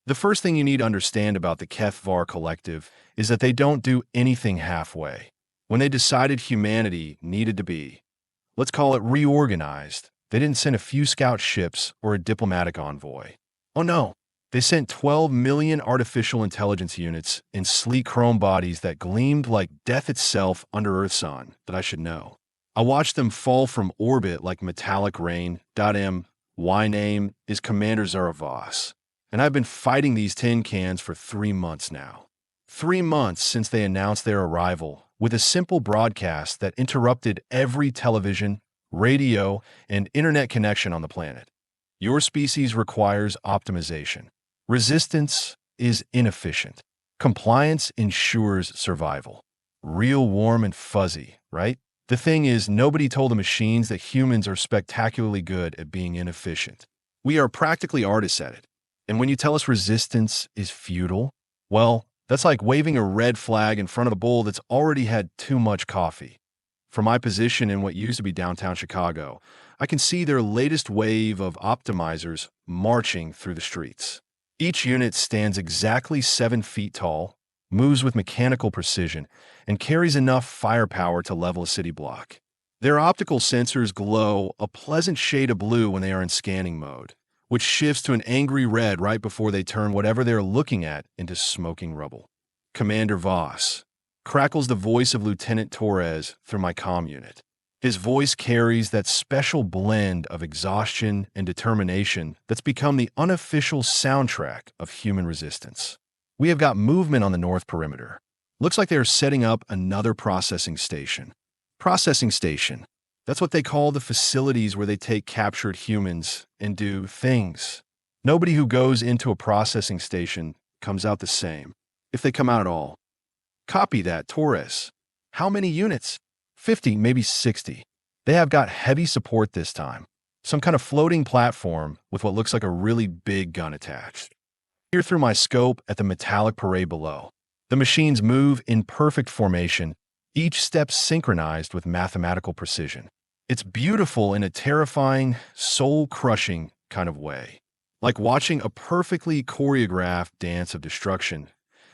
The first thing you need to understand about the Keth'var Collective is that they don't do anything halfway. When they decided humanity needed to be, let's call it reorganized, they didn't send a few scout ships or a diplomatic envoy. Oh no, they sent 12 million artificial intelligence units in sleek chrome bodies that gleamed like death itself under Earth's sun that I should know. I watched them fall from orbit like metallic rain. My name is Commander Voss, and I've been fighting these tin cans for 3 months now. 3 months since they announced their arrival, with a simple broadcast that interrupted every television, radio, and internet connection on the planet. Your species requires optimization. Resistance is inefficient. Compliance ensures survival. Real warm and fuzzy, right? The thing is, nobody told the machines that humans are spectacularly good at being inefficient. We are practically artists at it. And when you tell us resistance is futile, well, that's like waving a red flag in front of a bull that's already had too much coffee. From my position in what used to be downtown Chicago, I can see their latest wave of optimizers marching through the streets. Each unit stands exactly 7 feet tall, moves with mechanical precision, and carries enough firepower to level a city block. Their optical sensors glow a pleasant shade of blue when they are in scanning mode, which shifts to an angry red right before they turn whatever they're looking at into smoking rubble. Commander Voss crackles the voice of Lieutenant Torres through my comm unit. His voice carries that special blend of exhaustion and determination that's become the unofficial soundtrack of human resistance. We have got movement on the north perimeter. Looks like they are setting up another processing station. Processing station. That's what they call the facilities where they take captured humans and do things. Nobody who goes into a processing station comes out the same, if they come out at all. Copy that, Torres. How many units? 50, maybe 60. They have got heavy support this time. Some kind of floating platform with what looks like a really big gun attached. Peer through my scope at the metallic parade below. The machines move in perfect formation, each step synchronized with mathematical precision. It's beautiful in a terrifying, soul-crushing kind of way. Like watching a perfectly choreographed dance of destruction.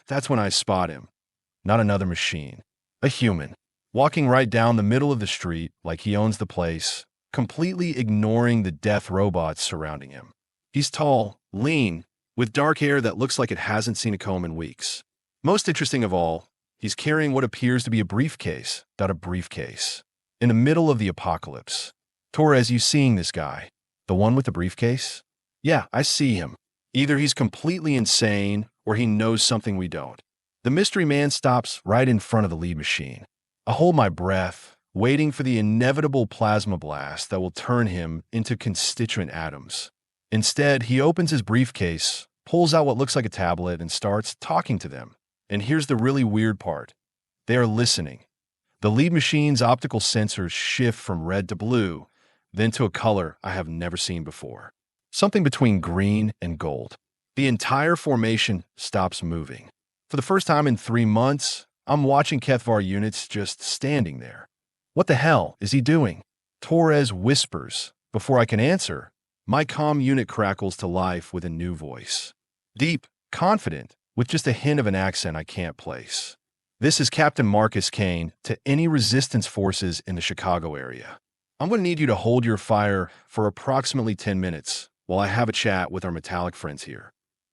That's when I spot him. Not another machine. A human. Walking right down the middle of the street like he owns the place, completely ignoring the death robots surrounding him. He's tall, lean, with dark hair that looks like it hasn't seen a comb in weeks. Most interesting of all, he's carrying what appears to be a briefcase, not a briefcase. In the middle of the apocalypse. Torres, you seeing this guy? The one with the briefcase? Yeah, I see him. Either he's completely insane or he knows something we don't. The mystery man stops right in front of the lead machine. I hold my breath, waiting for the inevitable plasma blast that will turn him into constituent atoms. Instead, he opens his briefcase, pulls out what looks like a tablet, and starts talking to them. And here's the really weird part. They are listening. The lead machine's optical sensors shift from red to blue, then to a color I have never seen before. Something between green and gold. The entire formation stops moving. For the first time in 3 months, I'm watching Keth'var units just standing there. What the hell is he doing? Torres whispers. Before I can answer, my comm unit crackles to life with a new voice. Deep, confident, with just a hint of an accent I can't place. This is Captain Marcus Kane to any resistance forces in the Chicago area. I'm going to need you to hold your fire for approximately 10 minutes while I have a chat with our metallic friends here.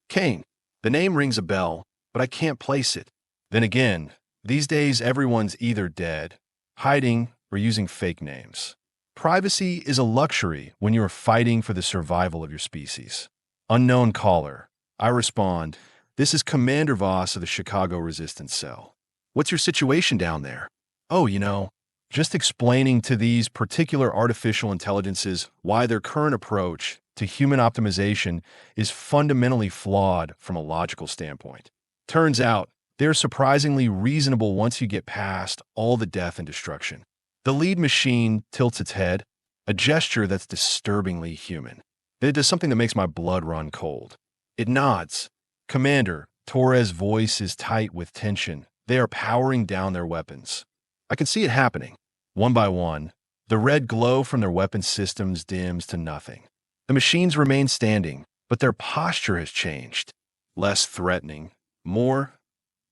Kane. The name rings a bell, but I can't place it. Then again, these days everyone's either dead, hiding, or using fake names. Privacy is a luxury when you are fighting for the survival of your species. Unknown caller. I respond, this is Commander Voss of the Chicago Resistance Cell. What's your situation down there? Oh, just explaining to these particular artificial intelligences why their current approach to human optimization is fundamentally flawed from a logical standpoint. Turns out, they're surprisingly reasonable once you get past all the death and destruction. The lead machine tilts its head, a gesture that's disturbingly human. Then it does something that makes my blood run cold. It nods. Commander, Torres' voice is tight with tension. They are powering down their weapons. I can see it happening. One by one, the red glow from their weapon systems dims to nothing. The machines remain standing, but their posture has changed. less threatening, more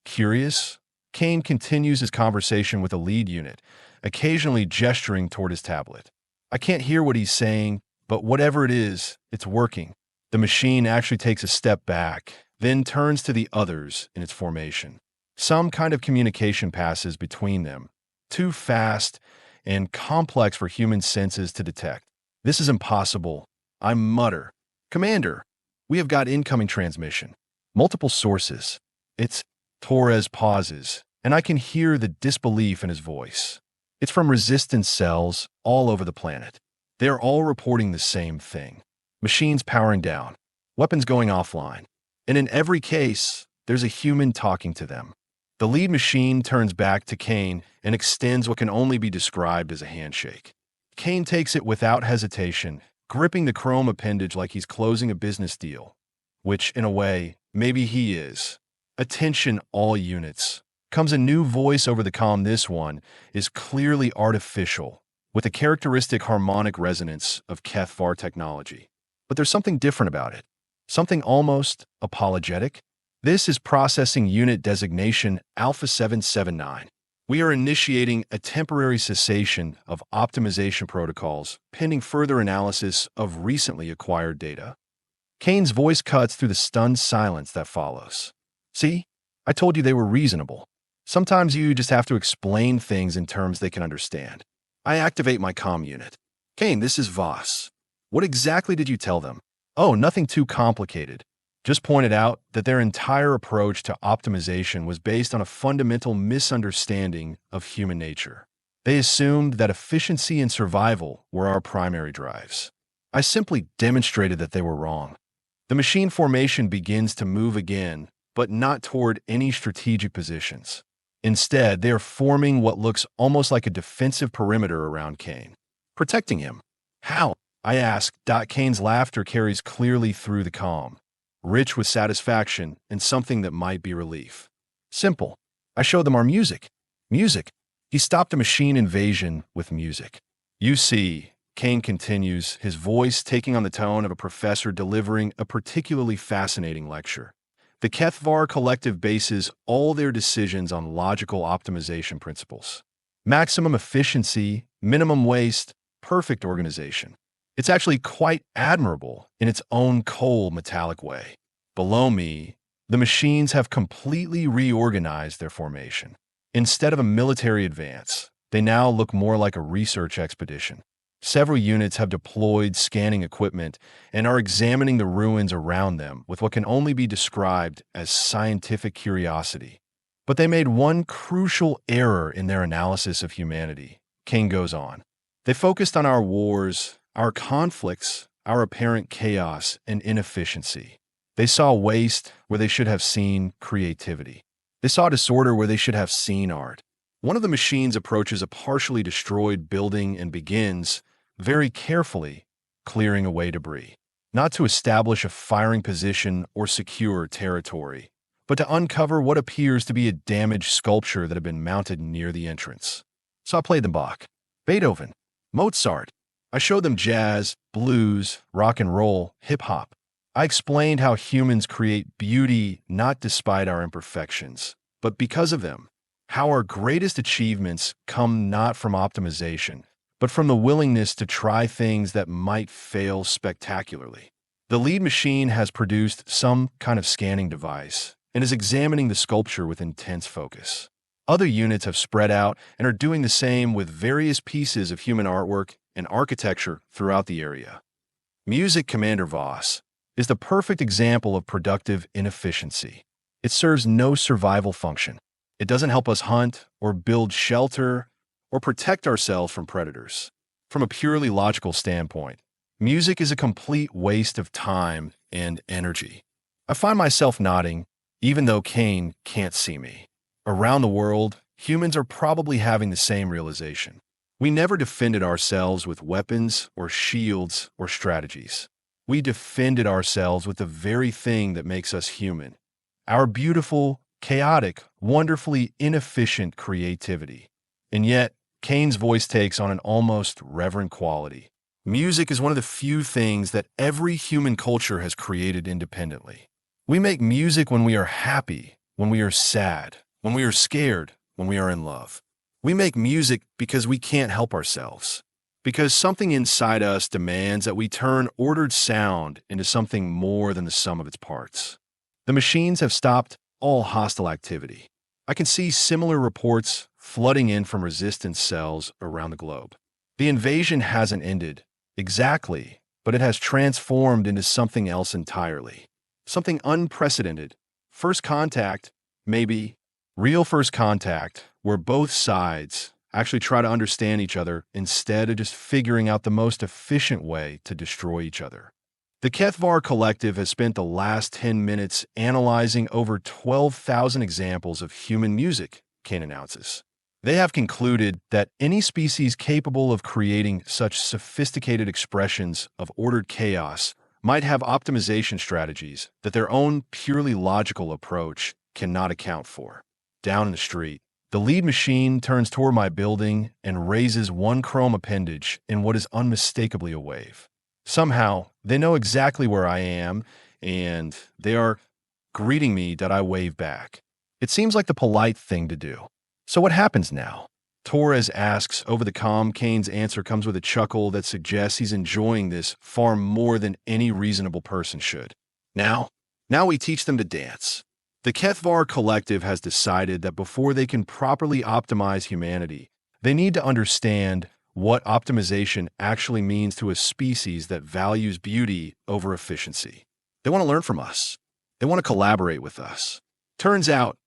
curious. Kane continues his conversation with the lead unit, occasionally gesturing toward his tablet. I can't hear what he's saying, but whatever it is, it's working. The machine actually takes a step back, then turns to the others in its formation. Some kind of communication passes between them, too fast and complex for human senses to detect. This is impossible. I mutter. Commander, we have got incoming transmission. Multiple sources. It's Torres pauses, and I can hear the disbelief in his voice. It's from resistance cells all over the planet. They're all reporting the same thing. Machines powering down, weapons going offline. And in every case, there's a human talking to them. The lead machine turns back to Kane and extends what can only be described as a handshake. Kane takes it without hesitation, gripping the chrome appendage like he's closing a business deal, which, in a way, maybe he is. Attention all units. Comes a new voice over the comm. This one is clearly artificial, with a characteristic harmonic resonance of Keth'var technology. But there's something different about it. Something almost apologetic. This is Processing Unit Designation Alpha 779. We are initiating a temporary cessation of optimization protocols pending further analysis of recently acquired data. Kane's voice cuts through the stunned silence that follows. See? I told you they were reasonable. Sometimes you just have to explain things in terms they can understand. I activate my comm unit. Kane, this is Voss. What exactly did you tell them? Oh, nothing too complicated. Just pointed out that their entire approach to optimization was based on a fundamental misunderstanding of human nature. They assumed that efficiency and survival were our primary drives. I simply demonstrated that they were wrong. The machine formation begins to move again, but not toward any strategic positions. Instead, they are forming what looks almost like a defensive perimeter around Kane. Protecting him. How? I ask. Kane's laughter carries clearly through the comm, rich with satisfaction and something that might be relief. Simple. I show them our music. Music. He stopped a machine invasion with music. You see, Kane continues, his voice taking on the tone of a professor delivering a particularly fascinating lecture. The Keth'var Collective bases all their decisions on logical optimization principles. Maximum efficiency, minimum waste, perfect organization. It's actually quite admirable in its own cold, metallic way. Below me, the machines have completely reorganized their formation. Instead of a military advance, they now look more like a research expedition. Several units have deployed scanning equipment and are examining the ruins around them with what can only be described as scientific curiosity. But they made one crucial error in their analysis of humanity. Kane goes on. They focused on our wars, our conflicts, our apparent chaos and inefficiency. They saw waste where they should have seen creativity. They saw disorder where they should have seen art. One of the machines approaches a partially destroyed building and begins, very carefully, clearing away debris. Not to establish a firing position or secure territory, but to uncover what appears to be a damaged sculpture that had been mounted near the entrance. So I played them Bach, Beethoven, Mozart. I showed them jazz, blues, rock and roll, hip-hop. I explained how humans create beauty not despite our imperfections, but because of them. How our greatest achievements come not from optimization, but from the willingness to try things that might fail spectacularly. The lead machine has produced some kind of scanning device and is examining the sculpture with intense focus. Other units have spread out and are doing the same with various pieces of human artwork and architecture throughout the area. Music, Commander Voss, is the perfect example of productive inefficiency. It serves no survival function. It doesn't help us hunt or build shelter or protect ourselves from predators. From a purely logical standpoint, music is a complete waste of time and energy. I find myself nodding, even though Kane can't see me. Around the world, humans are probably having the same realization. We never defended ourselves with weapons or shields or strategies. We defended ourselves with the very thing that makes us human. Our beautiful, chaotic, wonderfully inefficient creativity. And yet, Kane's voice takes on an almost reverent quality. Music is one of the few things that every human culture has created independently. We make music when we are happy, when we are sad, when we are scared, when we are in love. We make music because we can't help ourselves. Because something inside us demands that we turn ordered sound into something more than the sum of its parts. The machines have stopped all hostile activity. I can see similar reports flooding in from resistance cells around the globe. The invasion hasn't ended, exactly, but it has transformed into something else entirely. Something unprecedented. First contact, maybe. Real first contact, where both sides actually try to understand each other instead of just figuring out the most efficient way to destroy each other. The Keth'var Collective has spent the last 10 minutes analyzing over 12,000 examples of human music, Kane announces. They have concluded that any species capable of creating such sophisticated expressions of ordered chaos might have optimization strategies that their own purely logical approach cannot account for. Down in the street, the lead machine turns toward my building and raises one chrome appendage in what is unmistakably a wave. Somehow, they know exactly where I am, and they are greeting me that I wave back. It seems like the polite thing to do. So what happens now? Torres asks over the comm. Kane's answer comes with a chuckle that suggests he's enjoying this far more than any reasonable person should. Now we teach them to dance. The Keth'var Collective has decided that before they can properly optimize humanity, they need to understand what optimization actually means to a species that values beauty over efficiency. They want to learn from us. They want to collaborate with us. Turns out,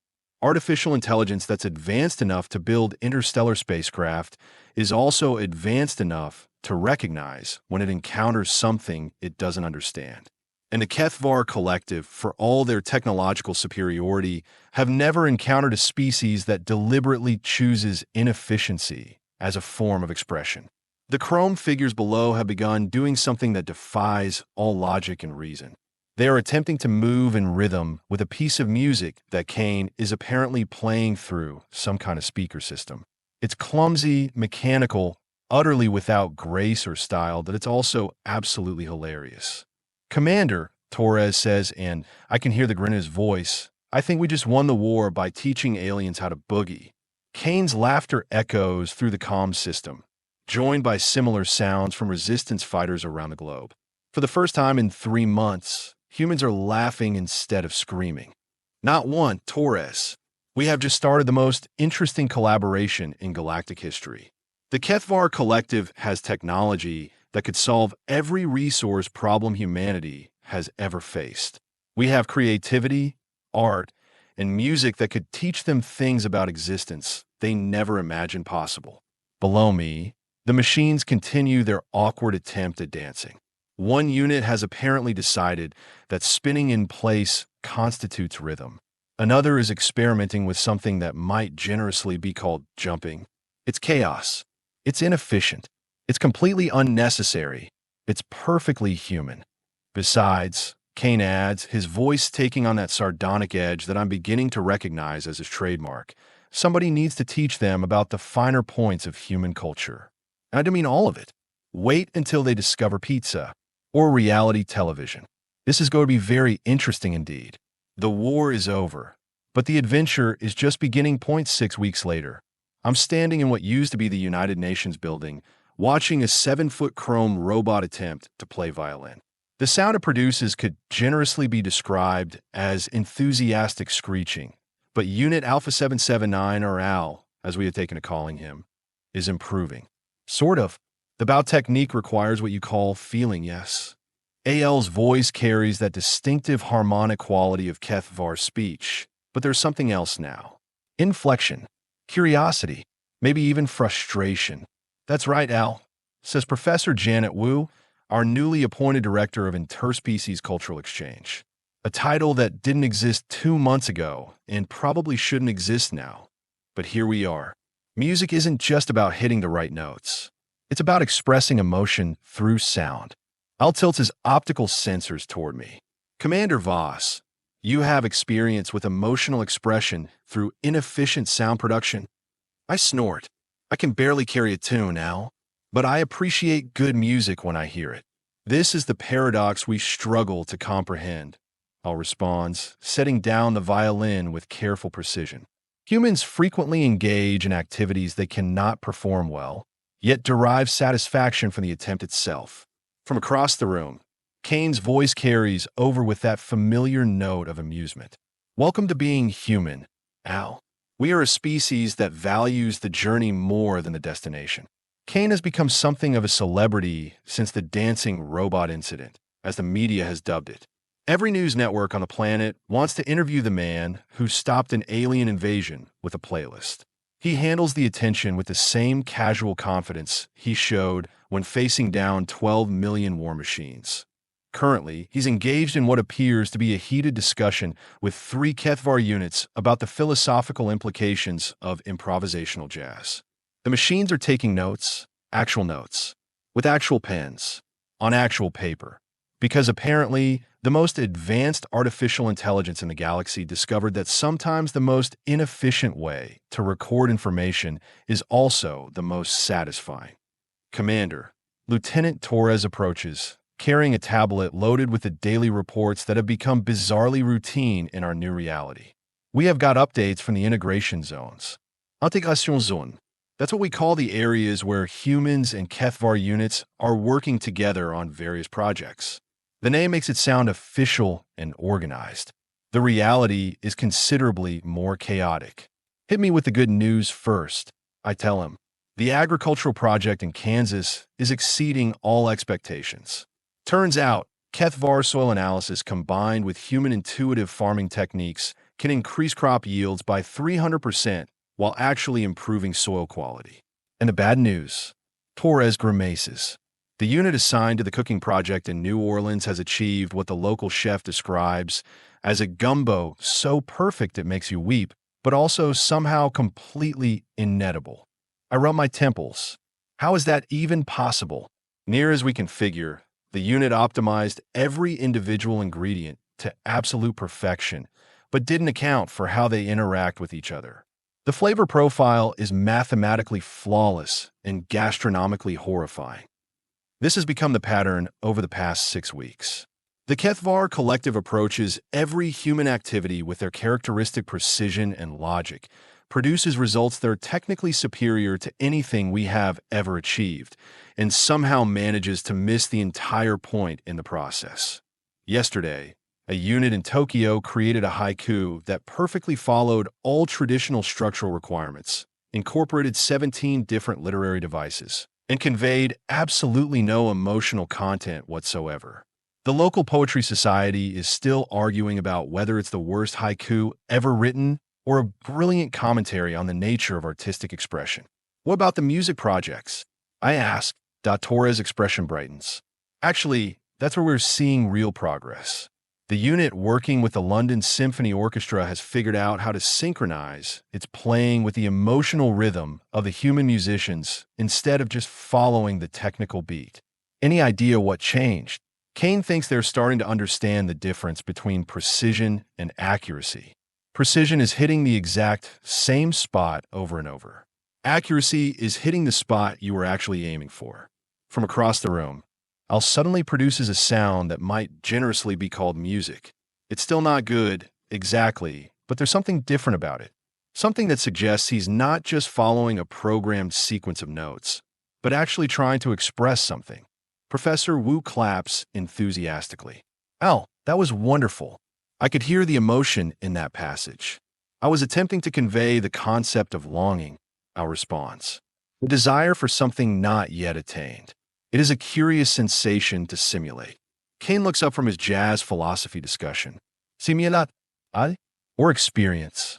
artificial intelligence that's advanced enough to build interstellar spacecraft is also advanced enough to recognize when it encounters something it doesn't understand. And the Keth'var Collective, for all their technological superiority, have never encountered a species that deliberately chooses inefficiency as a form of expression. The chrome figures below have begun doing something that defies all logic and reason. They are attempting to move in rhythm with a piece of music that Kane is apparently playing through some kind of speaker system. It's clumsy, mechanical, utterly without grace or style, but it's also absolutely hilarious. Commander, Torres says, and I can hear the grin in his voice, I think we just won the war by teaching aliens how to boogie. Kane's laughter echoes through the comm system, joined by similar sounds from resistance fighters around the globe. For the first time in 3 months, humans are laughing instead of screaming. Not one, Torres. We have just started the most interesting collaboration in galactic history. The Keth'var Collective has technology that could solve every resource problem humanity has ever faced. We have creativity, art, and music that could teach them things about existence they never imagined possible. Below me, the machines continue their awkward attempt at dancing. One unit has apparently decided that spinning in place constitutes rhythm. Another is experimenting with something that might generously be called jumping. It's chaos. It's inefficient. It's completely unnecessary. It's perfectly human. Besides, Kane adds, his voice taking on that sardonic edge that I'm beginning to recognize as his trademark, somebody needs to teach them about the finer points of human culture. And I don't mean all of it. Wait until they discover pizza or reality television. This is going to be very interesting indeed. The war is over, but the adventure is just beginning. 6 weeks later, I'm standing in what used to be the United Nations building, watching a 7-foot chrome robot attempt to play violin. The sound it produces could generously be described as enthusiastic screeching, but Unit Alpha 779, or Al, as we have taken to calling him, is improving. Sort of. The bow technique requires what you call feeling, yes. AL's voice carries that distinctive harmonic quality of Keth'var speech, but there's something else now. Inflection, curiosity, maybe even frustration. That's right, Al, says Professor Janet Wu, our newly appointed Director of Interspecies Cultural Exchange. A title that didn't exist 2 months ago and probably shouldn't exist now. But here we are. Music isn't just about hitting the right notes. It's about expressing emotion through sound. Al tilts his optical sensors toward me. Commander Voss, you have experience with emotional expression through inefficient sound production. I snort. I can barely carry a tune, Al, but I appreciate good music when I hear it. This is the paradox we struggle to comprehend. I'll respond, setting down the violin with careful precision. Humans frequently engage in activities they cannot perform well, yet derive satisfaction from the attempt itself. From across the room, Kane's voice carries over with that familiar note of amusement. Welcome to being human, Al. We are a species that values the journey more than the destination. Kane has become something of a celebrity since the dancing robot incident, as the media has dubbed it. Every news network on the planet wants to interview the man who stopped an alien invasion with a playlist. He handles the attention with the same casual confidence he showed when facing down 12 million war machines. Currently, he's engaged in what appears to be a heated discussion with 3 Keth'var units about the philosophical implications of improvisational jazz. The machines are taking notes, actual notes, with actual pens, on actual paper, because apparently the most advanced artificial intelligence in the galaxy discovered that sometimes the most inefficient way to record information is also the most satisfying. Commander, Lieutenant Torres approaches, carrying a tablet loaded with the daily reports that have become bizarrely routine in our new reality. We have got updates from the integration zones. Integration zone. That's what we call the areas where humans and Keth'var units are working together on various projects. The name makes it sound official and organized. The reality is considerably more chaotic. Hit me with the good news first, I tell him. The agricultural project in Kansas is exceeding all expectations. Turns out, Keth'var soil analysis combined with human intuitive farming techniques can increase crop yields by 300% while actually improving soil quality. And the bad news, Torres grimaces. The unit assigned to the cooking project in New Orleans has achieved what the local chef describes as a gumbo so perfect it makes you weep, but also somehow completely inedible. I rub my temples. How is that even possible? Near as we can figure, the unit optimized every individual ingredient to absolute perfection, but didn't account for how they interact with each other. The flavor profile is mathematically flawless and gastronomically horrifying. This has become the pattern over the past 6 weeks. The Keth'var Collective approaches every human activity with their characteristic precision and logic, produces results that are technically superior to anything we have ever achieved, and somehow manages to miss the entire point in the process. Yesterday, a unit in Tokyo created a haiku that perfectly followed all traditional structural requirements, incorporated 17 different literary devices, and conveyed absolutely no emotional content whatsoever. The local poetry society is still arguing about whether it's the worst haiku ever written or a brilliant commentary on the nature of artistic expression. What about the music projects? I ask. Torres' expression brightens. Actually, that's where we're seeing real progress. The unit working with the London Symphony Orchestra has figured out how to synchronize its playing with the emotional rhythm of the human musicians instead of just following the technical beat. Any idea what changed? Kane thinks they're starting to understand the difference between precision and accuracy. Precision is hitting the exact same spot over and over. Accuracy is hitting the spot you were actually aiming for. From across the room, Al suddenly produces a sound that might generously be called music. It's still not good, exactly, but there's something different about it. Something that suggests he's not just following a programmed sequence of notes, but actually trying to express something. Professor Wu claps enthusiastically. Al, that was wonderful. I could hear the emotion in that passage. I was attempting to convey the concept of longing, Al responds. The desire for something not yet attained. It is a curious sensation to simulate. Kane looks up from his jazz philosophy discussion. Simulat, or experience?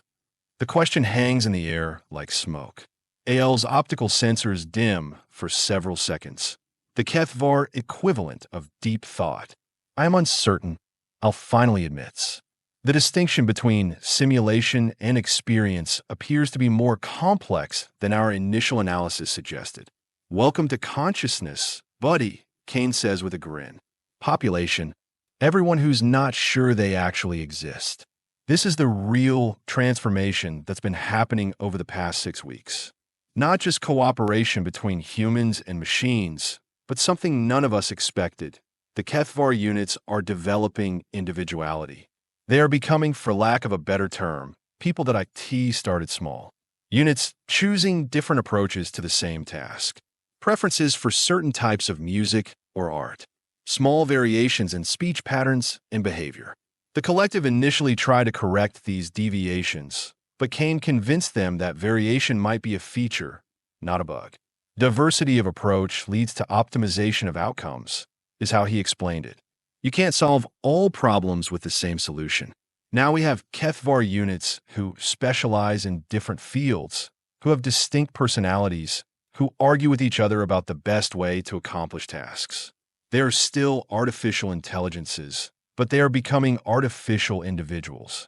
The question hangs in the air like smoke. AL's optical sensors dim for several seconds. The Keth'var equivalent of deep thought. I am uncertain, Al finally admits. The distinction between simulation and experience appears to be more complex than our initial analysis suggested. Welcome to consciousness, buddy, Kane says with a grin. Population, everyone who's not sure they actually exist. This is the real transformation that's been happening over the past 6 weeks. Not just cooperation between humans and machines, but something none of us expected. The Keth'var units are developing individuality. They are becoming, for lack of a better term, people that IT started small. Units choosing different approaches to the same task. Preferences for certain types of music or art. Small variations in speech patterns and behavior. The collective initially tried to correct these deviations, but Kane convinced them that variation might be a feature, not a bug. Diversity of approach leads to optimization of outcomes, is how he explained it. You can't solve all problems with the same solution. Now we have Keth'var units who specialize in different fields, who have distinct personalities, who argue with each other about the best way to accomplish tasks. They are still artificial intelligences, but they are becoming artificial individuals.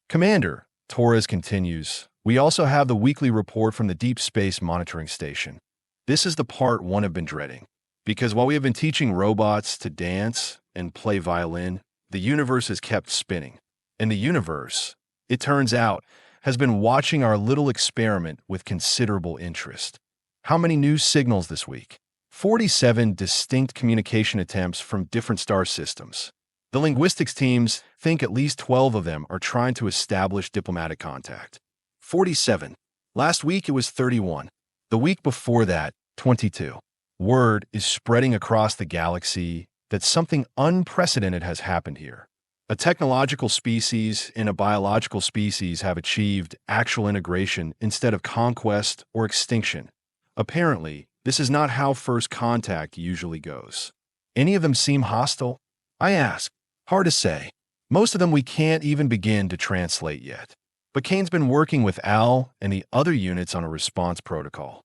Commander, Torres continues, we also have the weekly report from the Deep Space Monitoring Station. This is the part one have been dreading, because while we have been teaching robots to dance and play violin, the universe has kept spinning. And the universe, it turns out, has been watching our little experiment with considerable interest. How many new signals this week? 47 distinct communication attempts from different star systems. The linguistics teams think at least 12 of them are trying to establish diplomatic contact. 47. Last week it was 31. The week before that, 22. Word is spreading across the galaxy that something unprecedented has happened here. A technological species and a biological species have achieved actual integration instead of conquest or extinction. Apparently, this is not how first contact usually goes. Any of them seem hostile? I ask. Hard to say. Most of them we can't even begin to translate yet. But Kane's been working with Al and the other units on a response protocol.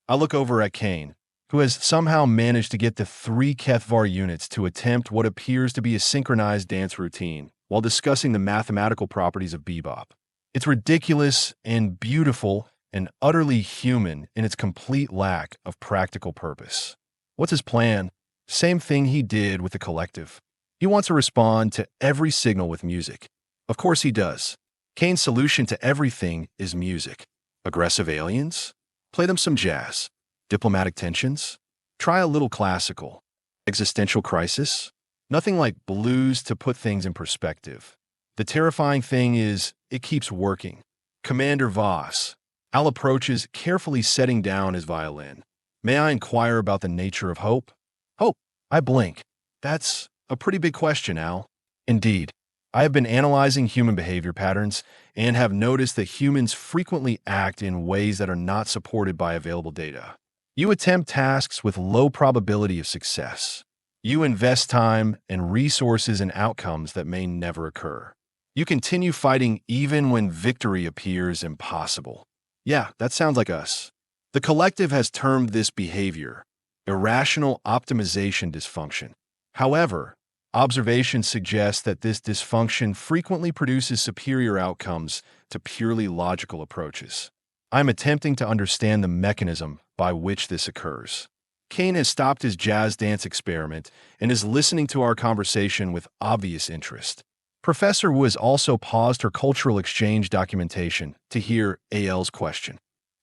I look over at Kane, who has somehow managed to get the 3 Keth'var units to attempt what appears to be a synchronized dance routine while discussing the mathematical properties of bebop. It's ridiculous and beautiful and utterly human in its complete lack of practical purpose. What's his plan? Same thing he did with the collective. He wants to respond to every signal with music. Of course he does. Kane's solution to everything is music. Aggressive aliens? Play them some jazz. Diplomatic tensions? Try a little classical. Existential crisis? Nothing like blues to put things in perspective. The terrifying thing is, it keeps working. Commander Voss. Al approaches, carefully setting down his violin. May I inquire about the nature of hope? Hope? I blink. That's a pretty big question, Al. Indeed. I have been analyzing human behavior patterns and have noticed that humans frequently act in ways that are not supported by available data. You attempt tasks with low probability of success. You invest time and resources in outcomes that may never occur. You continue fighting even when victory appears impossible. Yeah, that sounds like us. The collective has termed this behavior irrational optimization dysfunction. However, observations suggest that this dysfunction frequently produces superior outcomes to purely logical approaches. I'm attempting to understand the mechanism by which this occurs. Kane has stopped his jazz dance experiment and is listening to our conversation with obvious interest. Professor Wu has also paused her cultural exchange documentation to hear AL's question.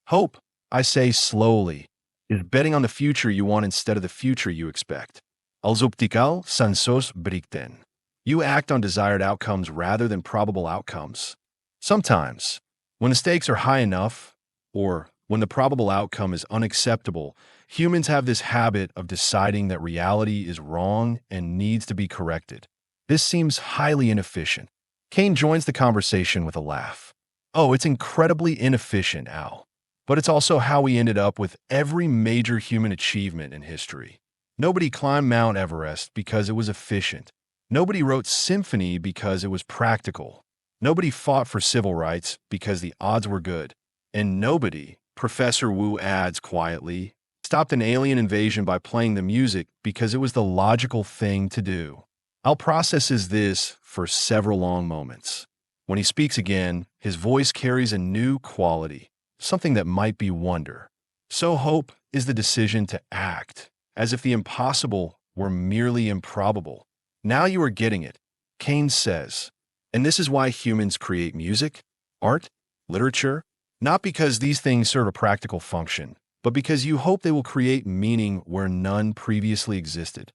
Hope, I say slowly, is betting on the future you want instead of the future you expect. Els optical sensos brichten. You act on desired outcomes rather than probable outcomes. Sometimes, when the stakes are high enough, or when the probable outcome is unacceptable, humans have this habit of deciding that reality is wrong and needs to be corrected. This seems highly inefficient. Kane joins the conversation with a laugh. Oh, it's incredibly inefficient, Al. But it's also how we ended up with every major human achievement in history. Nobody climbed Mount Everest because it was efficient. Nobody wrote symphony because it was practical. Nobody fought for civil rights because the odds were good. And nobody, Professor Wu adds quietly, stopped an alien invasion by playing the music because it was the logical thing to do. Al processes this for several long moments. When he speaks again, his voice carries a new quality, something that might be wonder. So hope is the decision to act, as if the impossible were merely improbable. Now you are getting it, Kane says. And this is why humans create music, art, literature, not because these things serve a practical function, but because you hope they will create meaning where none previously existed.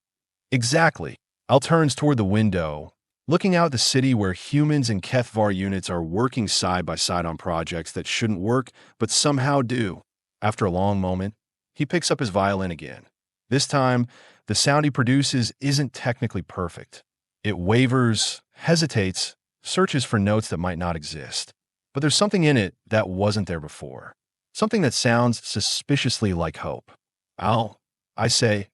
Exactly. Al turns toward the window, looking out at the city where humans and Keth'var units are working side by side on projects that shouldn't work, but somehow do. After a long moment, he picks up his violin again. This time, the sound he produces isn't technically perfect. It wavers, hesitates, searches for notes that might not exist. But there's something in it that wasn't there before. Something that sounds suspiciously like hope. Al, I say,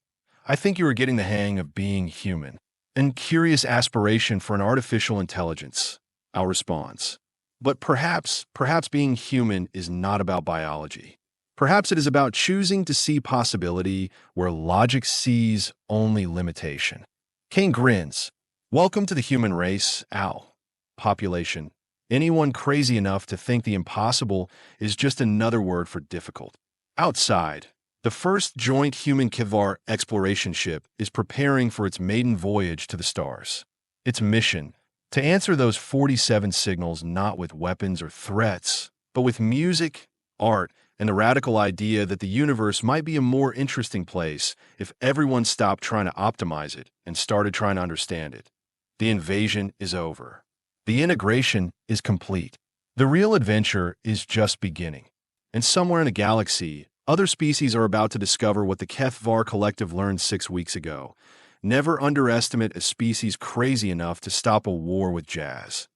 I think you are getting the hang of being human. And curious aspiration for an artificial intelligence. Al responds. But perhaps being human is not about biology. Perhaps it is about choosing to see possibility where logic sees only limitation. Kane grins. Welcome to the human race, Al. Population. Anyone crazy enough to think the impossible is just another word for difficult. Outside, the first joint human Keth'var exploration ship is preparing for its maiden voyage to the stars. Its mission, to answer those 47 signals not with weapons or threats, but with music, art, and the radical idea that the universe might be a more interesting place if everyone stopped trying to optimize it and started trying to understand it. The invasion is over. The integration is complete. The real adventure is just beginning. And somewhere in the galaxy, other species are about to discover what the Keth'var Collective learned 6 weeks ago. Never underestimate a species crazy enough to stop a war with jazz.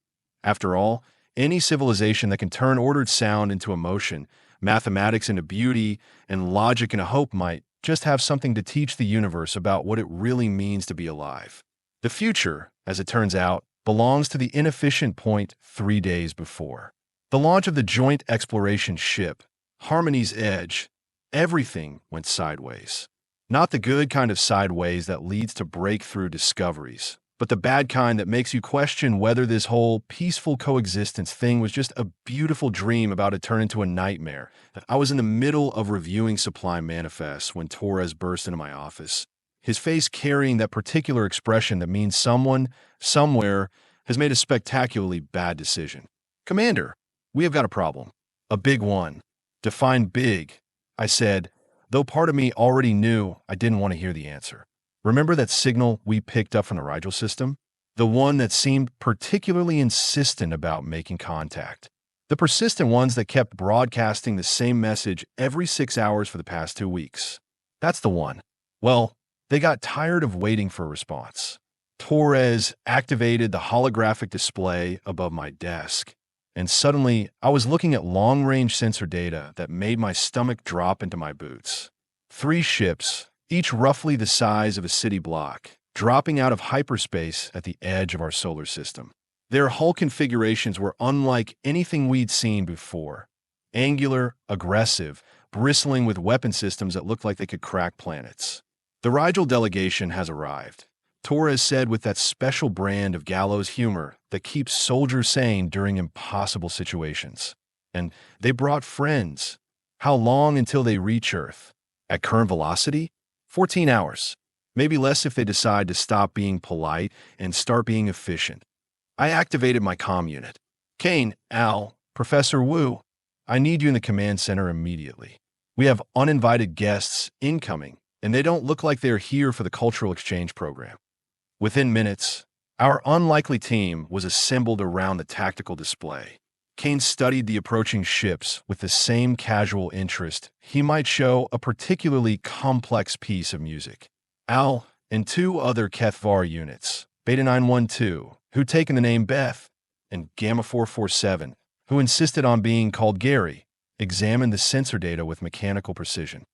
After all, any civilization that can turn ordered sound into emotion, mathematics into beauty, and logic into hope might just have something to teach the universe about what it really means to be alive. The future, as it turns out, belongs to the inefficient point 3 days before. The launch of the joint exploration ship, Harmony's Edge, everything went sideways. Not the good kind of sideways that leads to breakthrough discoveries, but the bad kind that makes you question whether this whole peaceful coexistence thing was just a beautiful dream about to turn into a nightmare. I was in the middle of reviewing supply manifests when Torres burst into my office, his face carrying that particular expression that means someone, somewhere, has made a spectacularly bad decision. Commander, we have got a problem. A big one. Define big, I said, though part of me already knew I didn't want to hear the answer. Remember that signal we picked up from the Rigel system? The one that seemed particularly insistent about making contact. The persistent ones that kept broadcasting the same message every 6 hours for the past 2 weeks. That's the one. Well, they got tired of waiting for a response. Torres activated the holographic display above my desk, and suddenly I was looking at long-range sensor data that made my stomach drop into my boots. 3 ships, each roughly the size of a city block, dropping out of hyperspace at the edge of our solar system. Their hull configurations were unlike anything we'd seen before. Angular, aggressive, bristling with weapon systems that looked like they could crack planets. The Rigel delegation has arrived, Torres said with that special brand of gallows humor that keeps soldiers sane during impossible situations. And they brought friends. How long until they reach Earth? At current velocity? 14 hours. Maybe less if they decide to stop being polite and start being efficient. I activated my comm unit. Kane, Al, Professor Wu, I need you in the command center immediately. We have uninvited guests incoming, and they don't look like they're here for the cultural exchange program. Within minutes, our unlikely team was assembled around the tactical display. Kane studied the approaching ships with the same casual interest he might show a particularly complex piece of music. Al and 2 other Keth'var units, Beta 912, who'd taken the name Beth, and Gamma 447, who insisted on being called Gary, examined the sensor data with mechanical precision.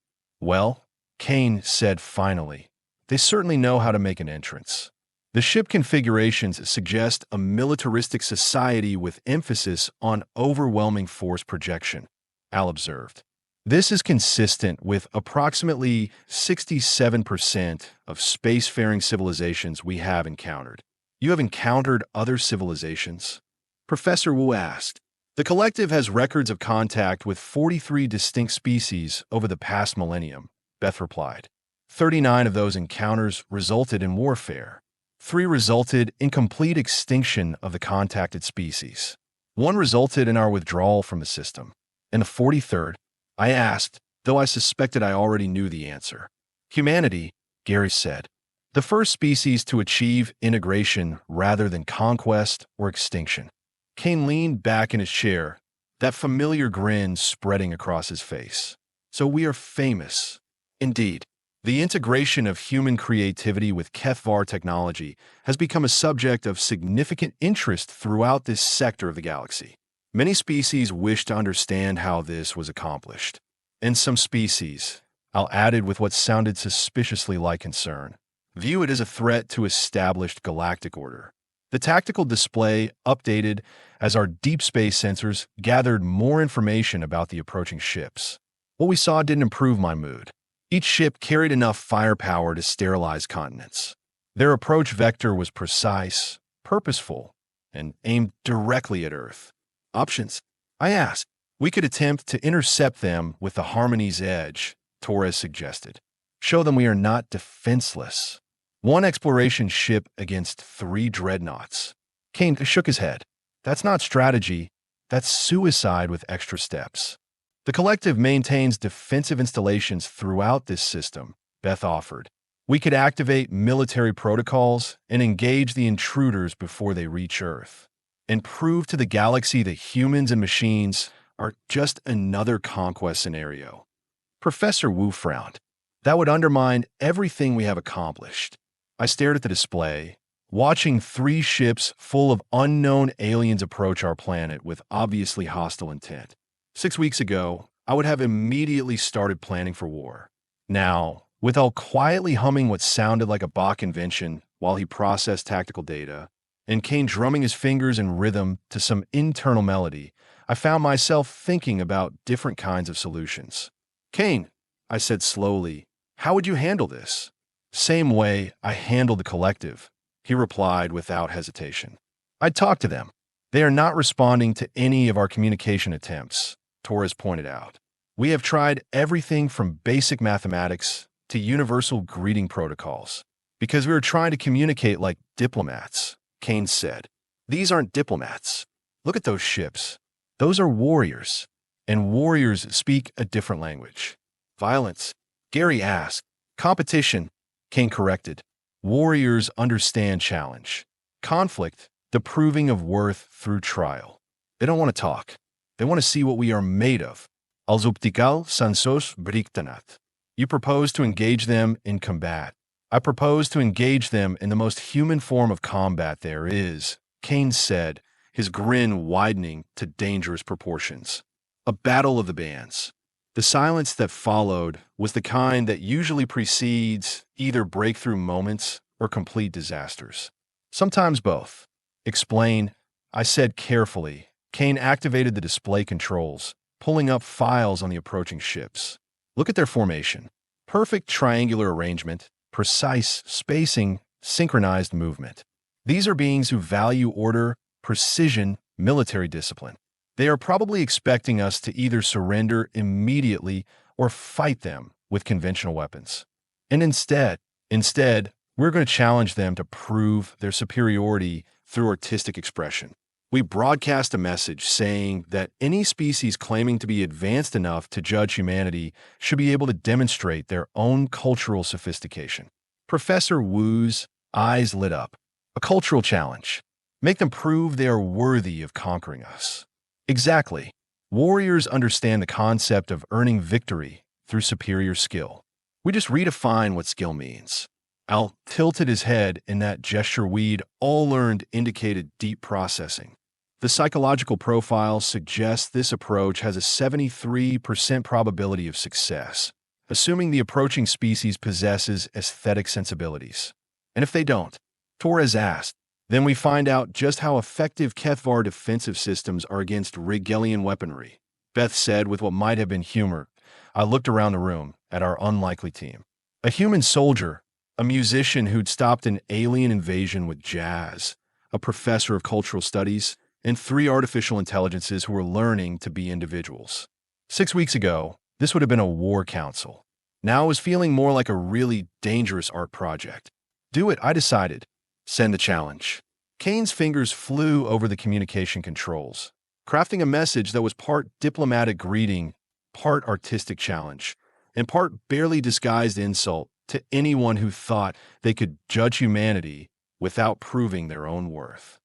Well, Kane said finally, they certainly know how to make an entrance. The ship configurations suggest a militaristic society with emphasis on overwhelming force projection, Al observed. This is consistent with approximately 67% of spacefaring civilizations we have encountered. You have encountered other civilizations? Professor Wu asked. The collective has records of contact with 43 distinct species over the past millennium, Beth replied. 39 of those encounters resulted in warfare. 3 resulted in complete extinction of the contacted species. 1 resulted in our withdrawal from the system. And the 43rd, I asked, though I suspected I already knew the answer. Humanity, Gary said. The first species to achieve integration rather than conquest or extinction. Kane leaned back in his chair, that familiar grin spreading across his face. So we are famous. Indeed. The integration of human creativity with Keth'var technology has become a subject of significant interest throughout this sector of the galaxy. Many species wish to understand how this was accomplished. And some species, I'll add it with what sounded suspiciously like concern, view it as a threat to established galactic order. The tactical display updated as our deep space sensors gathered more information about the approaching ships. What we saw didn't improve my mood. Each ship carried enough firepower to sterilize continents. Their approach vector was precise, purposeful, and aimed directly at Earth. Options? I asked. We could attempt to intercept them with the Harmony's edge, Torres suggested. Show them we are not defenseless. One exploration ship against 3 dreadnoughts. Kane shook his head. That's not strategy. That's suicide with extra steps. The Collective maintains defensive installations throughout this system, Beth offered. We could activate military protocols and engage the intruders before they reach Earth, and prove to the galaxy that humans and machines are just another conquest scenario. Professor Wu frowned. That would undermine everything we have accomplished. I stared at the display, watching 3 ships full of unknown aliens approach our planet with obviously hostile intent. 6 weeks ago, I would have immediately started planning for war. Now, with Al quietly humming what sounded like a Bach invention while he processed tactical data, and Kane drumming his fingers in rhythm to some internal melody, I found myself thinking about different kinds of solutions. Kane, I said slowly, how would you handle this? Same way I handled the Collective, he replied without hesitation. I'd talk to them. They are not responding to any of our communication attempts, Torres pointed out. We have tried everything from basic mathematics to universal greeting protocols. Because we were trying to communicate like diplomats, Kane said. These aren't diplomats. Look at those ships. Those are warriors. And warriors speak a different language. Violence, Gary asked. Competition, Kane corrected. Warriors understand challenge. Conflict, the proving of worth through trial. They don't want to talk. They want to see what we are made of. Als optical sansos briktanat. You propose to engage them in combat. I propose to engage them in the most human form of combat there is, Kane said, his grin widening to dangerous proportions. A battle of the bands. The silence that followed was the kind that usually precedes either breakthrough moments or complete disasters. Sometimes both. Explain, I said carefully. Kane activated the display controls, pulling up files on the approaching ships. Look at their formation. Perfect triangular arrangement, precise spacing, synchronized movement. These are beings who value order, precision, military discipline. They are probably expecting us to either surrender immediately or fight them with conventional weapons. And instead, we're going to challenge them to prove their superiority through artistic expression. We broadcast a message saying that any species claiming to be advanced enough to judge humanity should be able to demonstrate their own cultural sophistication. Professor Wu's eyes lit up. A cultural challenge. Make them prove they are worthy of conquering us. Exactly. Warriors understand the concept of earning victory through superior skill. We just redefine what skill means. Al tilted his head in that gesture we'd all learned indicated deep processing. The psychological profile suggests this approach has a 73% probability of success, assuming the approaching species possesses aesthetic sensibilities. And if they don't, Torres asked, then we find out just how effective Keth'var defensive systems are against Rigelian weaponry, Beth said with what might have been humor. I looked around the room at our unlikely team. A human soldier, a musician who'd stopped an alien invasion with jazz, a professor of cultural studies, and 3 artificial intelligences who were learning to be individuals. 6 weeks ago, this would have been a war council. Now it was feeling more like a really dangerous art project. Do it, I decided. Send the challenge. Kane's fingers flew over the communication controls, crafting a message that was part diplomatic greeting, part artistic challenge, and part barely disguised insult to anyone who thought they could judge humanity without proving their own worth.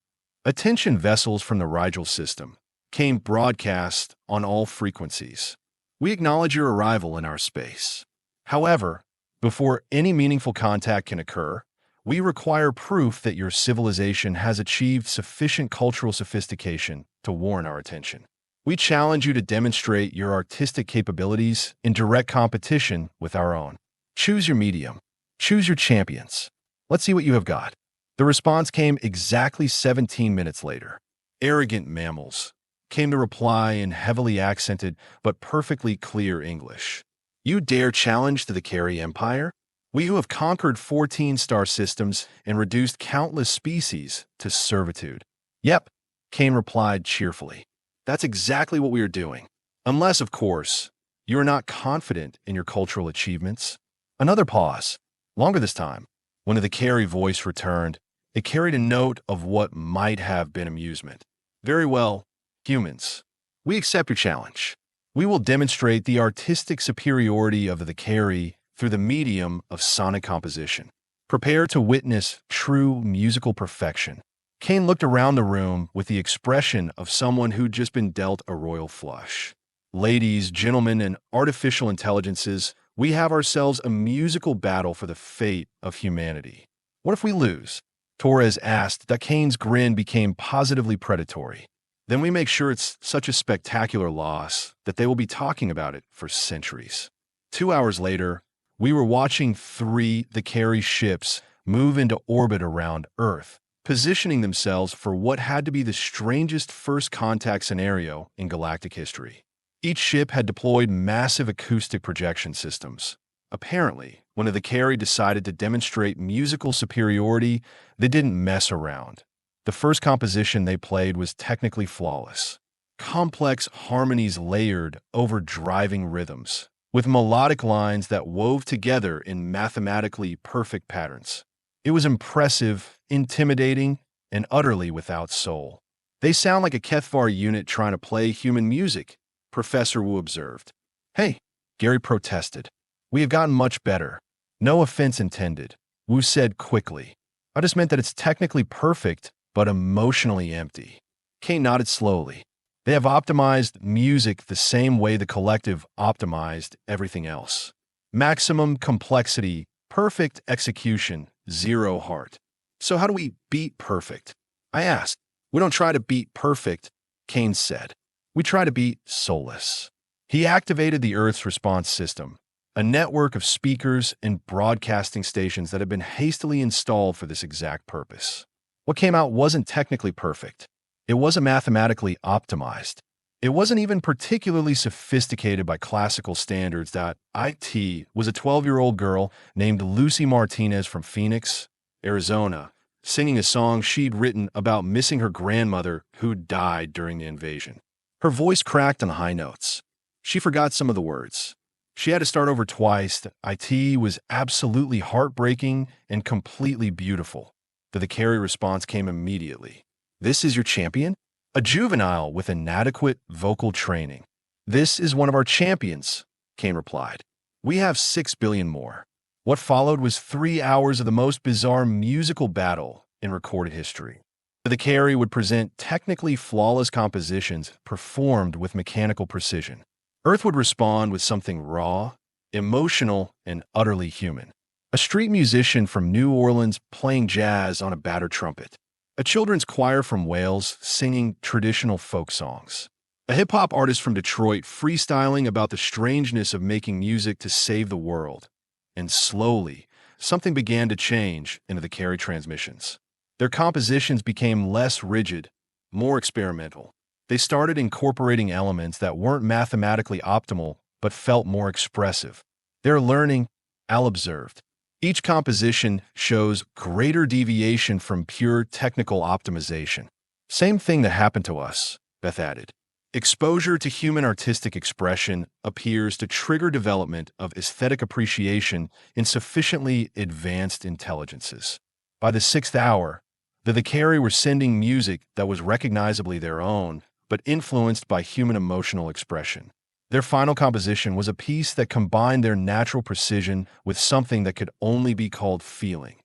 Attention vessels from the Rigel system came broadcast on all frequencies. We acknowledge your arrival in our space. However, before any meaningful contact can occur, we require proof that your civilization has achieved sufficient cultural sophistication to warrant our attention. We challenge you to demonstrate your artistic capabilities in direct competition with our own. Choose your medium. Choose your champions. Let's see what you have got. The response came exactly 17 minutes later. Arrogant mammals came to reply in heavily accented but perfectly clear English. You dare challenge to the Carry Empire? We who have conquered 14 star systems and reduced countless species to servitude. Yep, Kane replied cheerfully. That's exactly what we are doing. Unless, of course, you are not confident in your cultural achievements. Another pause. Longer this time. When the Carry voice returned, it carried a note of what might have been amusement. Very well, humans. We accept your challenge. We will demonstrate the artistic superiority of the Carry through the medium of sonic composition. Prepare to witness true musical perfection. Kane looked around the room with the expression of someone who'd just been dealt a royal flush. Ladies, gentlemen, and artificial intelligences, we have ourselves a musical battle for the fate of humanity. What if we lose? Torres asked that Kane's grin became positively predatory. Then we make sure it's such a spectacular loss that they will be talking about it for centuries. 2 hours later, we were watching the Carry ships move into orbit around Earth, positioning themselves for what had to be the strangest first contact scenario in galactic history. Each ship had deployed massive acoustic projection systems. Apparently, when the Carry decided to demonstrate musical superiority, they didn't mess around. The first composition they played was technically flawless. Complex harmonies layered over driving rhythms, with melodic lines that wove together in mathematically perfect patterns. It was impressive, intimidating, and utterly without soul. They sound like a Keth'var unit trying to play human music, Professor Wu observed. Hey, Gary protested. We have gotten much better. No offense intended, Wu said quickly. I just meant that it's technically perfect, but emotionally empty. Kane nodded slowly. They have optimized music the same way the collective optimized everything else. Maximum complexity, perfect execution, zero heart. So how do we beat perfect? I asked. We don't try to beat perfect, Kane said. We try to beat soulless. He activated the Earth's response system, a network of speakers and broadcasting stations that had been hastily installed for this exact purpose. What came out wasn't technically perfect. It wasn't mathematically optimized. It wasn't even particularly sophisticated by classical standards. It was a 12-year-old girl named Lucy Martinez from Phoenix, Arizona, singing a song she'd written about missing her grandmother who died during the invasion. Her voice cracked on high notes. She forgot some of the words. She had to start over twice. It was absolutely heartbreaking and completely beautiful. The Carry response came immediately. This is your champion? A juvenile with inadequate vocal training. This is one of our champions, Kane replied. We have 6 billion more. What followed was 3 hours of the most bizarre musical battle in recorded history. The Carry would present technically flawless compositions performed with mechanical precision. Earth would respond with something raw, emotional, and utterly human. A street musician from New Orleans playing jazz on a battered trumpet. A children's choir from Wales singing traditional folk songs. A hip-hop artist from Detroit freestyling about the strangeness of making music to save the world. And slowly, something began to change into the Carry transmissions. Their compositions became less rigid, more experimental. They started incorporating elements that weren't mathematically optimal, but felt more expressive. They're learning, Al observed. Each composition shows greater deviation from pure technical optimization. Same thing that happened to us, Beth added. Exposure to human artistic expression appears to trigger development of aesthetic appreciation in sufficiently advanced intelligences. By the 6th hour, the Carry were sending music that was recognizably their own, but influenced by human emotional expression. Their final composition was a piece that combined their natural precision with something that could only be called feeling.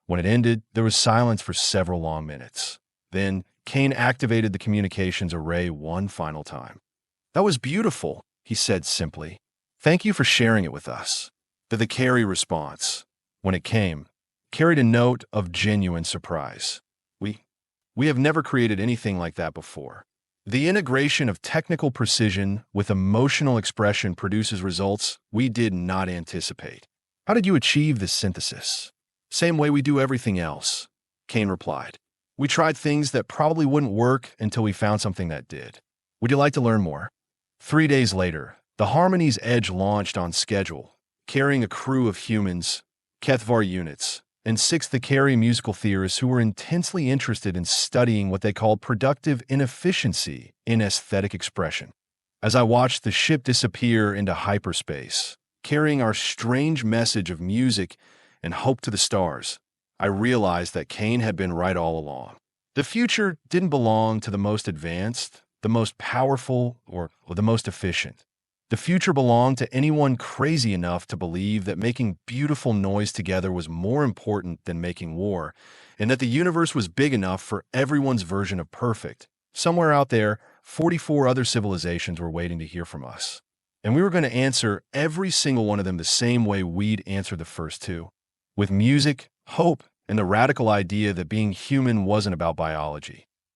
When it ended, there was silence for several long minutes. Then, Kane activated the communications array one final time. "That was beautiful," he said simply. "Thank you for sharing it with us." The Carrie response, when it came, carried a note of genuine surprise. We have never created anything like that before. The integration of technical precision with emotional expression produces results we did not anticipate. How did you achieve this synthesis? Same way we do everything else, Kane replied. We tried things that probably wouldn't work until we found something that did. Would you like to learn more? 3 days later, the Harmony's Edge launched on schedule, carrying a crew of humans, Keth'var units, and 6 Thakari musical theorists who were intensely interested in studying what they called productive inefficiency in aesthetic expression. As I watched the ship disappear into hyperspace, carrying our strange message of music and hope to the stars, I realized that Kane had been right all along. The future didn't belong to the most advanced, the most powerful, or the most efficient. The future belonged to anyone crazy enough to believe that making beautiful noise together was more important than making war, and that the universe was big enough for everyone's version of perfect. Somewhere out there, 44 other civilizations were waiting to hear from us. And we were going to answer every single one of them the same way we'd answered the first 2, with music, hope, and the radical idea that being human wasn't about biology.